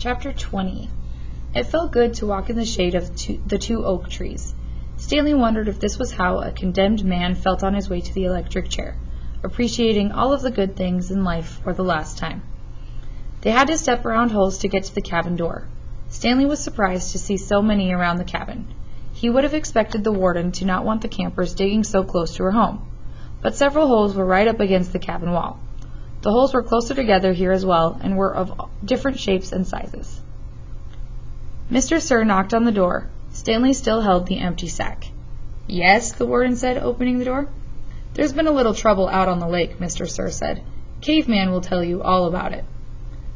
Chapter 20. It felt good to walk in the shade of the two oak trees. Stanley wondered if this was how a condemned man felt on his way to the electric chair, appreciating all of the good things in life for the last time. They had to step around holes to get to the cabin door. Stanley was surprised to see so many around the cabin. He would have expected the warden to not want the campers digging so close to her home, but several holes were right up against the cabin wall. The holes were closer together here as well and were of different shapes and sizes. Mr. Sir knocked on the door. Stanley still held the empty sack. "Yes," the warden said, opening the door. "There's been a little trouble out on the lake," Mr. Sir said. "Caveman will tell you all about it."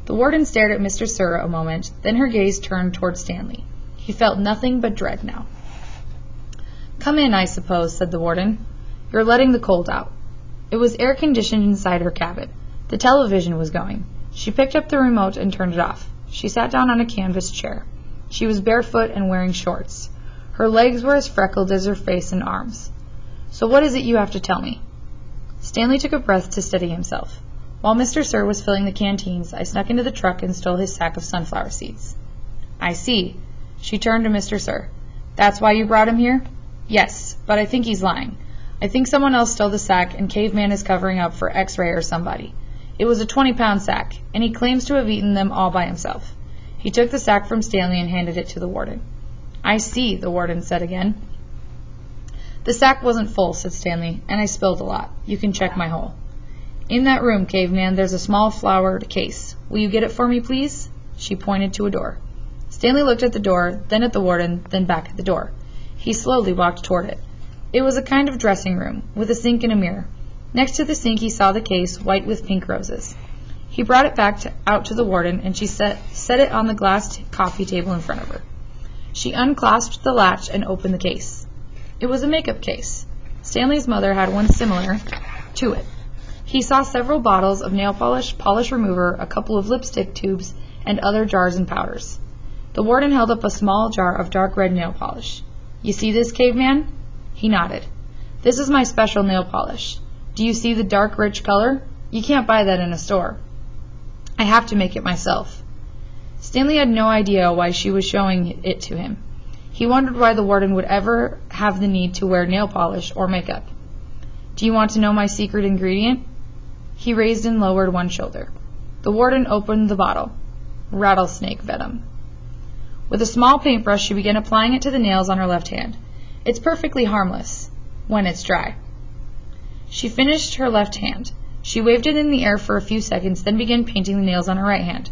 The warden stared at Mr. Sir a moment, then her gaze turned toward Stanley. He felt nothing but dread now. "Come in, I suppose," said the warden. "You're letting the cold out." It was air-conditioned inside her cabin. The television was going. She picked up the remote and turned it off. She sat down on a canvas chair. She was barefoot and wearing shorts. Her legs were as freckled as her face and arms. "So what is it you have to tell me?" Stanley took a breath to steady himself. While Mr. Sir was filling the canteens, I snuck into the truck and stole his sack of sunflower seeds. "I see." She turned to Mr. Sir. "That's why you brought him here?" "Yes, but I think he's lying. I think someone else stole the sack and Caveman is covering up for X-Ray or somebody. It was a 20-pound sack, and he claims to have eaten them all by himself." He took the sack from Stanley and handed it to the warden. "I see," the warden said again. "The sack wasn't full," said Stanley, "and I spilled a lot. You can check my hole." "In that room, Caveman, there's a small flowered case. Will you get it for me, please?" She pointed to a door. Stanley looked at the door, then at the warden, then back at the door. He slowly walked toward it. It was a kind of dressing room, with a sink and a mirror. Next to the sink he saw the case, white with pink roses. He brought it out to the warden, and she set it on the glass coffee table in front of her. She unclasped the latch and opened the case. It was a makeup case. Stanley's mother had one similar to it. He saw several bottles of nail polish, polish remover, a couple of lipstick tubes, and other jars and powders. The warden held up a small jar of dark red nail polish. "You see this, Caveman?" He nodded. "This is my special nail polish. Do you see the dark, rich color? You can't buy that in a store. I have to make it myself." Stanley had no idea why she was showing it to him. He wondered why the warden would ever have the need to wear nail polish or makeup. "Do you want to know my secret ingredient?" He raised and lowered one shoulder. The warden opened the bottle. Rattlesnake venom. With a small paintbrush, she began applying it to the nails on her left hand. "It's perfectly harmless when it's dry." She finished her left hand. She waved it in the air for a few seconds, then began painting the nails on her right hand.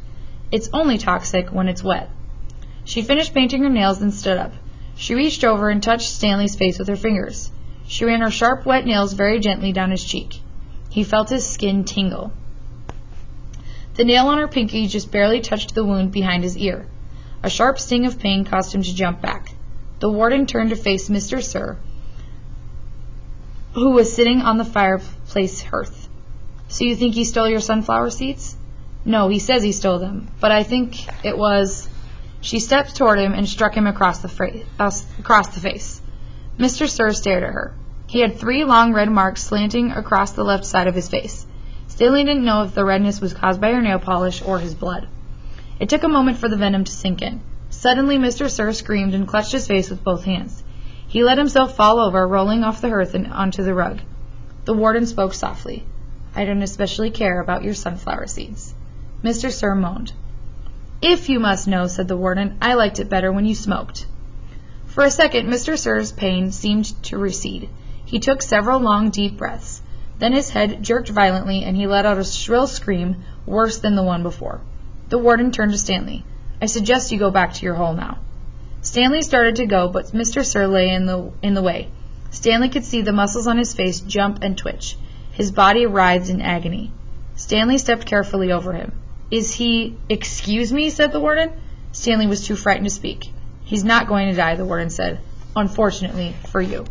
"It's only toxic when it's wet." She finished painting her nails, then stood up. She reached over and touched Stanley's face with her fingers. She ran her sharp, wet nails very gently down his cheek. He felt his skin tingle. The nail on her pinky just barely touched the wound behind his ear. A sharp sting of pain caused him to jump back. The warden turned to face Mr. Sir, who was sitting on the fireplace hearth. "So you think he stole your sunflower seeds?" "No, he says he stole them, but I think it was—" She stepped toward him and struck him across the face. Mr. Sir stared at her. He had 3 long red marks slanting across the left side of his face. Stanley didn't know if the redness was caused by her nail polish or his blood. It took a moment for the venom to sink in. Suddenly, Mr. Sir screamed and clutched his face with both hands. He let himself fall over, rolling off the hearth and onto the rug. The warden spoke softly. "I don't especially care about your sunflower seeds." Mr. Sir moaned. "If you must know," said the warden, "I liked it better when you smoked." For a second, Mr. Sir's pain seemed to recede. He took several long, deep breaths. Then his head jerked violently, and he let out a shrill scream, worse than the one before. The warden turned to Stanley. "I suggest you go back to your hole now." Stanley started to go, but Mr. Sir lay in the way. Stanley could see the muscles on his face jump and twitch. His body writhed in agony. Stanley stepped carefully over him. "Is he—" "Excuse me," said the warden. Stanley was too frightened to speak. "He's not going to die," the warden said. "Unfortunately for you."